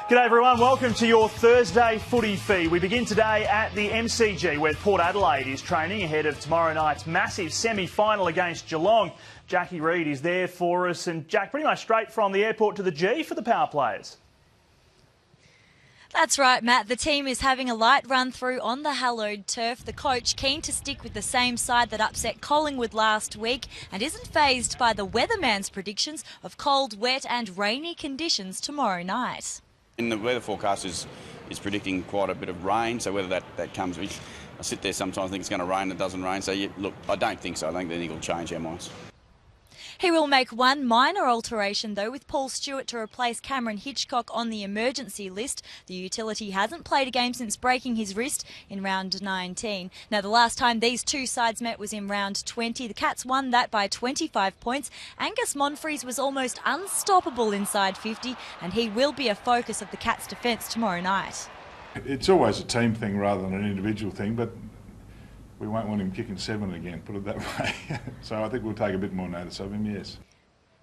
G'day everyone, welcome to your Thursday footy feed. We begin today at the MCG where Port Adelaide is training ahead of tomorrow night's massive semi-final against Geelong. Jackie Reid is there for us, and Jack, pretty much straight from the airport to the G for the power players. That's right, Matt. The team is having a light run through on the hallowed turf. The coach keen to stick with the same side that upset Collingwood last week and isn't fazed by the weatherman's predictions of cold, wet and rainy conditions tomorrow night. In the weather forecast is predicting quite a bit of rain, so whether that comes, I sit there sometimes think it's going to rain, it doesn't rain, so look, I don't think so. I think it'll change our minds. He will make one minor alteration, though, with Paul Stewart to replace Cameron Hitchcock on the emergency list. The utility hasn't played a game since breaking his wrist in round 19. Now, the last time these two sides met was in round 20. The Cats won that by 25 points. Angus Monfries was almost unstoppable inside 50, and he will be a focus of the Cats' defence tomorrow night. It's always a team thing rather than an individual thing, but we won't want him kicking 7 again, put it that way. So I think we'll take a bit more notice of him, yes.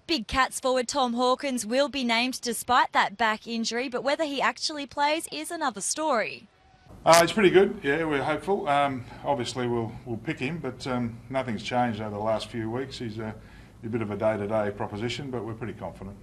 Big Cats forward Tom Hawkins will be named despite that back injury, but whether he actually plays is another story. He's pretty good, yeah, we're hopeful. Obviously we'll pick him, but nothing's changed over the last few weeks. He's a bit of a day-to-day proposition, but we're pretty confident.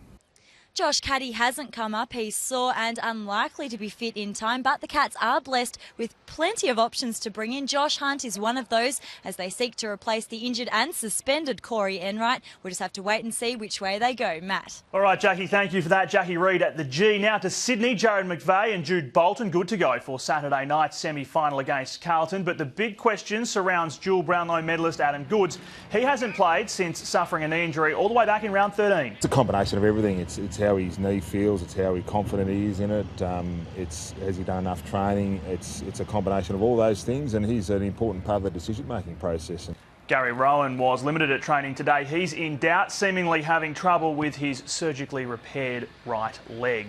Josh Caddy hasn't come up. He's sore and unlikely to be fit in time, but the Cats are blessed with plenty of options to bring in. Josh Hunt is one of those as they seek to replace the injured and suspended Corey Enright. We'll just have to wait and see which way they go. Matt. All right, Jackie, thank you for that. Jackie Reid at the G. Now to Sydney. Jared McVeigh and Jude Bolton good to go for Saturday night's semi-final against Carlton. But the big question surrounds dual Brownlow medalist Adam Goodes. He hasn't played since suffering a knee injury all the way back in round 13. It's a combination of everything. It's how his knee feels, it's how confident he is in it, has he done enough training, it's a combination of all those things, and he's an important part of the decision-making process. Gary Rowan was limited at training today. He's in doubt, seemingly having trouble with his surgically repaired right leg.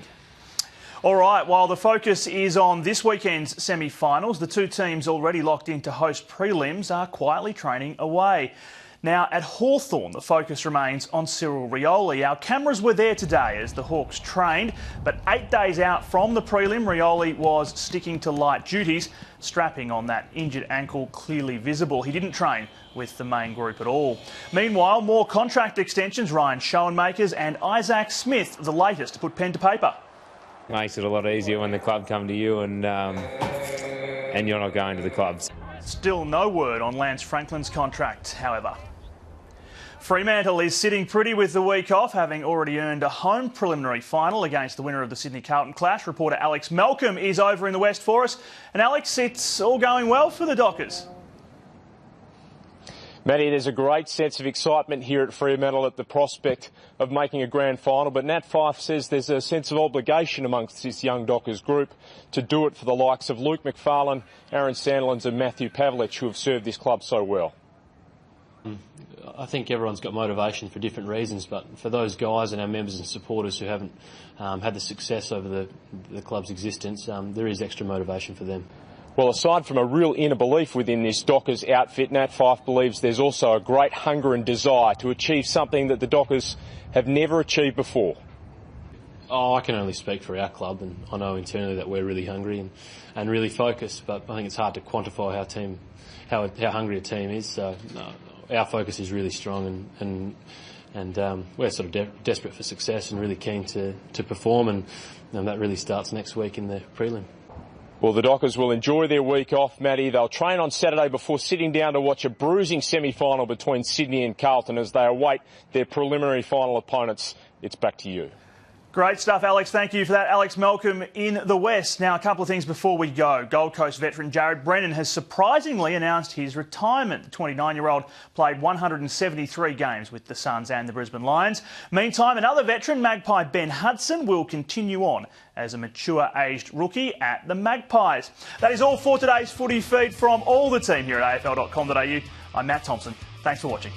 All right, while the focus is on this weekend's semi-finals, the two teams already locked in to host prelims are quietly training away. Now, at Hawthorn, the focus remains on Cyril Rioli. Our cameras were there today as the Hawks trained, but 8 days out from the prelim, Rioli was sticking to light duties, strapping on that injured ankle clearly visible. He didn't train with the main group at all. Meanwhile, more contract extensions, Ryan Schoenmakers and Isaac Smith, the latest to put pen to paper. Makes it a lot easier when the club come to you and you're not going to the clubs. Still no word on Lance Franklin's contract, however. Fremantle is sitting pretty with the week off, having already earned a home preliminary final against the winner of the Sydney-Carlton clash. Reporter Alex Malcolm is over in the West for us. And Alex, it's all going well for the Dockers. Matty, there's a great sense of excitement here at Fremantle at the prospect of making a grand final, but Nat Fyfe says there's a sense of obligation amongst this young Dockers group to do it for the likes of Luke McFarlane, Aaron Sandilands and Matthew Pavlich, who have served this club so well. I think everyone's got motivation for different reasons, but for those guys and our members and supporters who haven't had the success over the club's existence, there is extra motivation for them. Well, aside from a real inner belief within this Dockers outfit, Nat Fyfe believes there's also a great hunger and desire to achieve something that the Dockers have never achieved before. Oh, I can only speak for our club, and I know internally that we're really hungry and really focused, but I think it's hard to quantify how hungry a team is. So our focus is really strong, and we're sort of desperate for success and really keen to perform, and that really starts next week in the prelim. Well, the Dockers will enjoy their week off, Matty. They'll train on Saturday before sitting down to watch a bruising semi-final between Sydney and Carlton as they await their preliminary final opponents. It's back to you. Great stuff, Alex. Thank you for that. Alex Malcolm in the West. Now, a couple of things before we go. Gold Coast veteran Jared Brennan has surprisingly announced his retirement. The 29-year-old played 173 games with the Suns and the Brisbane Lions. Meantime, another veteran, Magpie Ben Hudson, will continue on as a mature-aged rookie at the Magpies. That is all for today's footy feed from all the team here at AFL.com.au. I'm Matt Thompson. Thanks for watching.